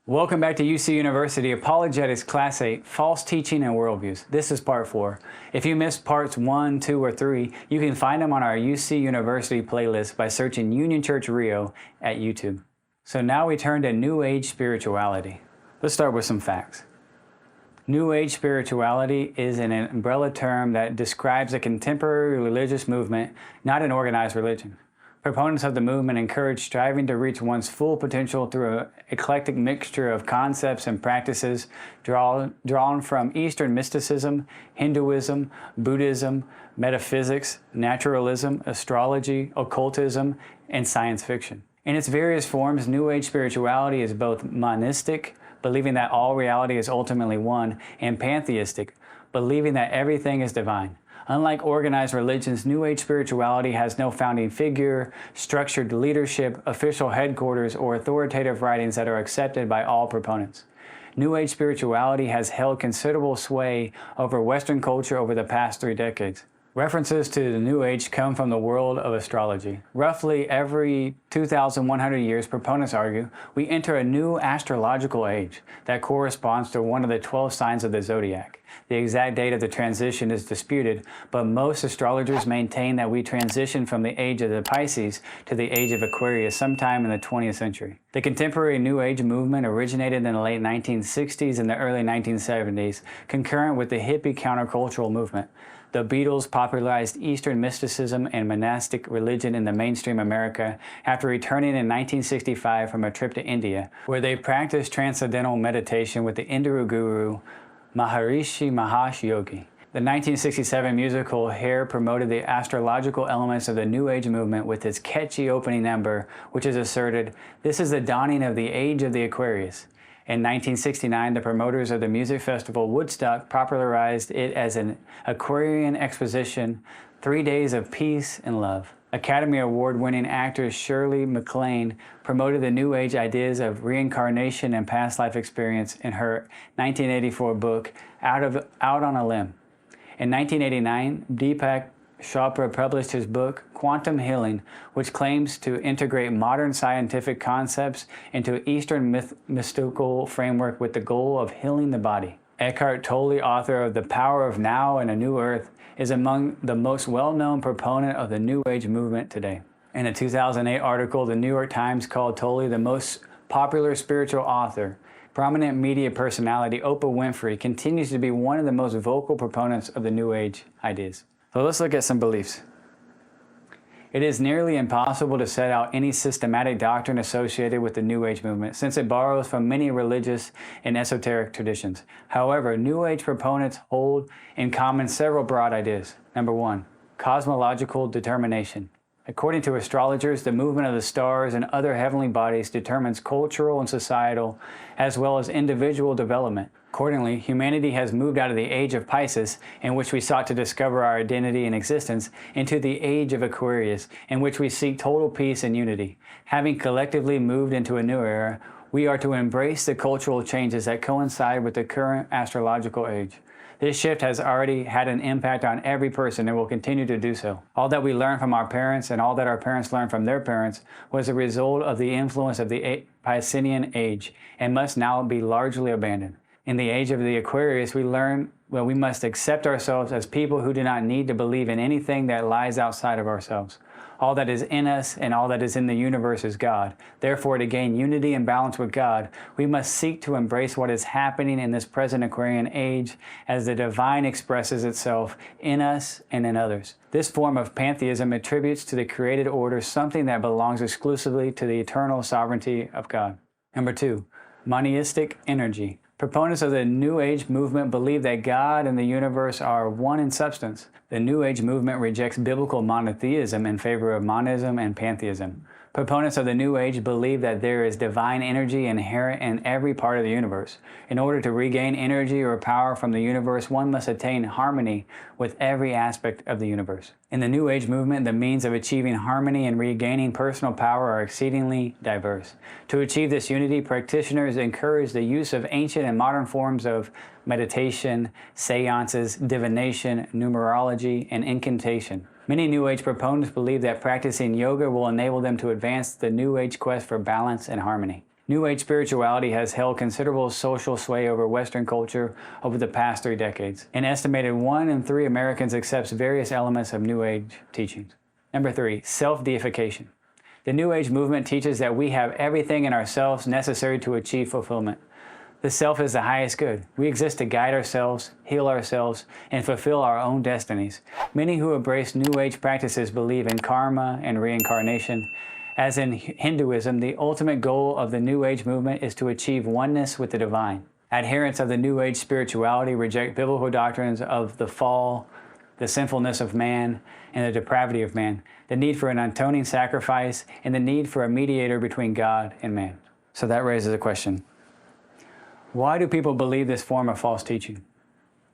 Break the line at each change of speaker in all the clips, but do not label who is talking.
Welcome back to UC University Apologetics Class 8, False Teaching and Worldviews. This is Part 4. If you missed Parts 1, 2, or 3, you can find them on our UC University playlist by searching Union Church Rio at YouTube. So now we turn to New Age spirituality. Let's start with some facts. New Age spirituality is an umbrella term that describes a contemporary religious movement, not an organized religion. Proponents of the movement encourage striving to reach one's full potential through an eclectic mixture of concepts and practices drawn from Eastern mysticism, Hinduism, Buddhism, metaphysics, naturalism, astrology, occultism, and science fiction. In its various forms, New Age spirituality is both monistic, believing that all reality is ultimately one, and pantheistic, believing that everything is divine. Unlike organized religions, New Age spirituality has no founding figure, structured leadership, official headquarters, or authoritative writings that are accepted by all proponents. New Age spirituality has held considerable sway over Western culture over the past 3 decades. References to the New Age come from the world of astrology. Roughly every 2,100 years, proponents argue, we enter a new astrological age that corresponds to one of the 12 signs of the zodiac. The exact date of the transition is disputed, but most astrologers maintain that we transition from the age of the Pisces to the age of Aquarius sometime in the 20th century. The contemporary New Age movement originated in the late 1960s and the early 1970s, concurrent with the hippie countercultural movement. The Beatles popularized Eastern mysticism and monastic religion in the mainstream America after returning in 1965 from a trip to India, where they practiced transcendental meditation with the Indian guru Maharishi Mahesh Yogi. The 1967 musical Hair promoted the astrological elements of the New Age movement with its catchy opening number, which is asserted, "This is the dawning of the age of the Aquarius." In 1969, the promoters of the music festival Woodstock popularized it as an Aquarian exposition, 3 days of peace and love. Academy Award-winning actress Shirley MacLaine promoted the New Age ideas of reincarnation and past life experience in her 1984 book, Out on a Limb. In 1989, Deepak Chopra published his book, Quantum Healing, which claims to integrate modern scientific concepts into Eastern mystical framework with the goal of healing the body. Eckhart Tolle, author of The Power of Now and a New Earth, is among the most well-known proponent of the New Age movement today. In a 2008 article, the New York Times called Tolle the most popular spiritual author. Prominent media personality Oprah Winfrey continues to be one of the most vocal proponents of the New Age ideas. So let's look at some beliefs. It is nearly impossible to set out any systematic doctrine associated with the New Age movement, since it borrows from many religious and esoteric traditions. However, New Age proponents hold in common several broad ideas. Number 1, cosmological determination. According to astrologers, the movement of the stars and other heavenly bodies determines cultural and societal, as well as individual development. Accordingly, humanity has moved out of the age of Pisces, in which we sought to discover our identity and existence, into the age of Aquarius, in which we seek total peace and unity. Having collectively moved into a new era, we are to embrace the cultural changes that coincide with the current astrological age. This shift has already had an impact on every person and will continue to do so. All that we learned from our parents and all that our parents learned from their parents was a result of the influence of the Piscean age and must now be largely abandoned. In the age of the Aquarius, we learn we must accept ourselves as people who do not need to believe in anything that lies outside of ourselves. All that is in us and all that is in the universe is God. Therefore, to gain unity and balance with God, we must seek to embrace what is happening in this present Aquarian age as the divine expresses itself in us and in others. This form of pantheism attributes to the created order something that belongs exclusively to the eternal sovereignty of God. Number 2, monistic energy. Proponents of the New Age movement believe that God and the universe are one in substance. The New Age movement rejects biblical monotheism in favor of monism and pantheism. Proponents of the New Age believe that there is divine energy inherent in every part of the universe. In order to regain energy or power from the universe, one must attain harmony with every aspect of the universe. In the New Age movement, the means of achieving harmony and regaining personal power are exceedingly diverse. To achieve this unity, practitioners encourage the use of ancient and modern forms of meditation, seances, divination, numerology, and incantation. Many New Age proponents believe that practicing yoga will enable them to advance the New Age quest for balance and harmony. New Age spirituality has held considerable social sway over Western culture over the past 3 decades. An estimated 1 in 3 Americans accepts various elements of New Age teachings. Number 3, self-deification. The New Age movement teaches that we have everything in ourselves necessary to achieve fulfillment. The self is the highest good. We exist to guide ourselves, heal ourselves, and fulfill our own destinies. Many who embrace New Age practices believe in karma and reincarnation. As in Hinduism, the ultimate goal of the New Age movement is to achieve oneness with the divine. Adherents of the New Age spirituality reject biblical doctrines of the fall, the sinfulness of man, and the depravity of man, the need for an atoning sacrifice, and the need for a mediator between God and man. So that raises a question. Why do people believe this form of false teaching?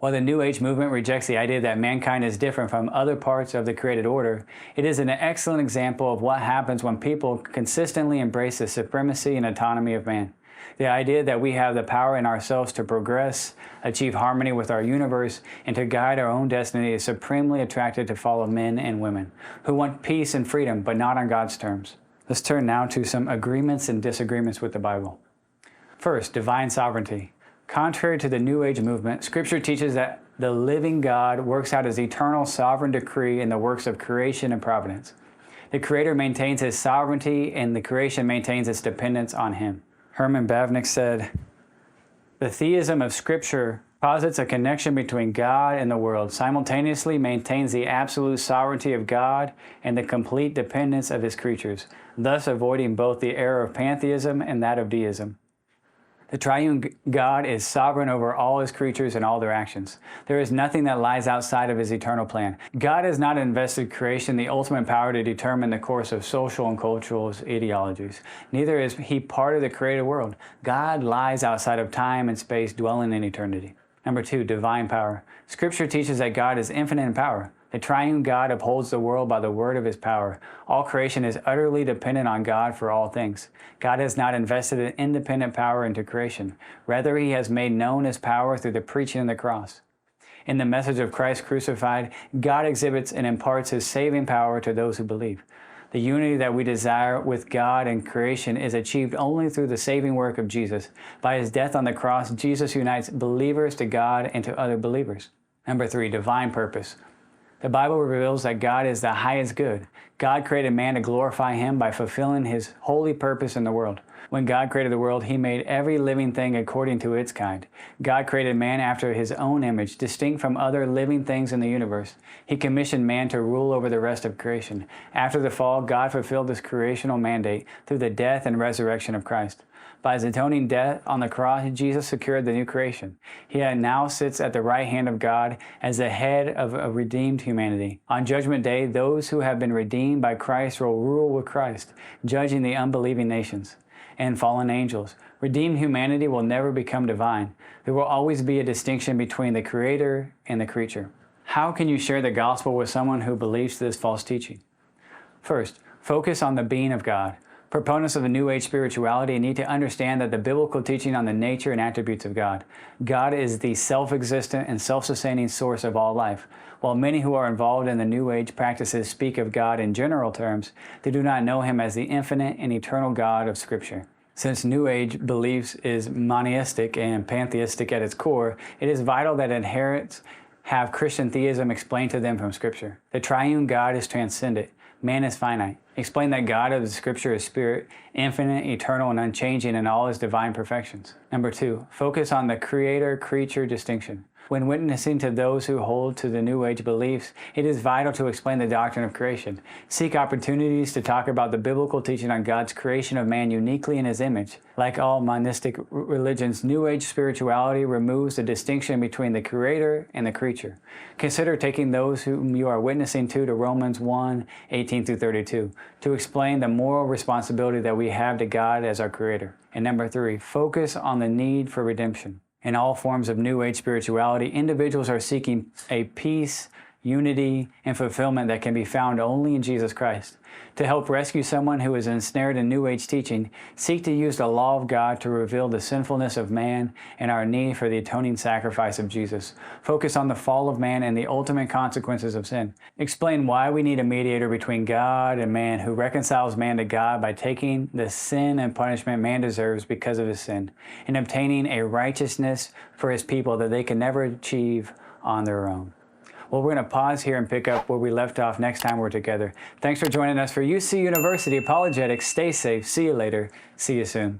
While the New Age movement rejects the idea that mankind is different from other parts of the created order, it is an excellent example of what happens when people consistently embrace the supremacy and autonomy of man. The idea that we have the power in ourselves to progress, achieve harmony with our universe, and to guide our own destiny is supremely attractive to follow men and women who want peace and freedom, but not on God's terms. Let's turn now to some agreements and disagreements with the Bible. First, divine sovereignty. Contrary to the New Age movement, Scripture teaches that the living God works out His eternal sovereign decree in the works of creation and providence. The Creator maintains His sovereignty, and the creation maintains its dependence on Him. Herman Bavinck said, "The theism of Scripture posits a connection between God and the world, simultaneously maintains the absolute sovereignty of God and the complete dependence of His creatures, thus avoiding both the error of pantheism and that of deism. The triune God is sovereign over all His creatures and all their actions. There is nothing that lies outside of His eternal plan. God has not invested creation the ultimate power to determine the course of social and cultural ideologies. Neither is He part of the created world. God lies outside of time and space, dwelling in eternity." Number 2, divine power. Scripture teaches that God is infinite in power. The triune God upholds the world by the word of His power. All creation is utterly dependent on God for all things. God has not invested an independent power into creation. Rather, He has made known His power through the preaching of the cross. In the message of Christ crucified, God exhibits and imparts His saving power to those who believe. The unity that we desire with God and creation is achieved only through the saving work of Jesus. By His death on the cross, Jesus unites believers to God and to other believers. Number 3, divine purpose. The Bible reveals that God is the highest good. God created man to glorify Him by fulfilling His holy purpose in the world. When God created the world, He made every living thing according to its kind. God created man after His own image, distinct from other living things in the universe. He commissioned man to rule over the rest of creation. After the fall, God fulfilled this creational mandate through the death and resurrection of Christ. By His atoning death on the cross, Jesus secured the new creation. He now sits at the right hand of God as the head of a redeemed humanity. On Judgment Day, those who have been redeemed by Christ will rule with Christ, judging the unbelieving nations and fallen angels. Redeemed humanity will never become divine. There will always be a distinction between the Creator and the creature. How can you share the gospel with someone who believes this false teaching? First, focus on the being of God. Proponents of the New Age spirituality need to understand that the biblical teaching on the nature and attributes of God. God is the self-existent and self-sustaining source of all life. While many who are involved in the New Age practices speak of God in general terms, they do not know Him as the infinite and eternal God of Scripture. Since New Age beliefs is monotheistic and pantheistic at its core, it is vital that adherents have Christian theism explained to them from Scripture. The triune God is transcendent. Man is finite. Explain that God of the Scripture is spirit, infinite, eternal, and unchanging in all His divine perfections. Number 2, focus on the creator-creature distinction. When witnessing to those who hold to the New Age beliefs, it is vital to explain the doctrine of creation. Seek opportunities to talk about the biblical teaching on God's creation of man uniquely in His image. Like all monistic religions, New Age spirituality removes the distinction between the Creator and the creature. Consider taking those whom you are witnessing to Romans 1:18-32 to explain the moral responsibility that we have to God as our Creator. And number 3, focus on the need for redemption. In all forms of New Age spirituality, individuals are seeking a peace, unity, and fulfillment that can be found only in Jesus Christ. To help rescue someone who is ensnared in New Age teaching, seek to use the law of God to reveal the sinfulness of man and our need for the atoning sacrifice of Jesus. Focus on the fall of man and the ultimate consequences of sin. Explain why we need a mediator between God and man who reconciles man to God by taking the sin and punishment man deserves because of his sin, and obtaining a righteousness for his people that they can never achieve on their own. Well, we're going to pause here and pick up where we left off next time we're together. Thanks for joining us for UC University Apologetics. Stay safe. See you later. See you soon.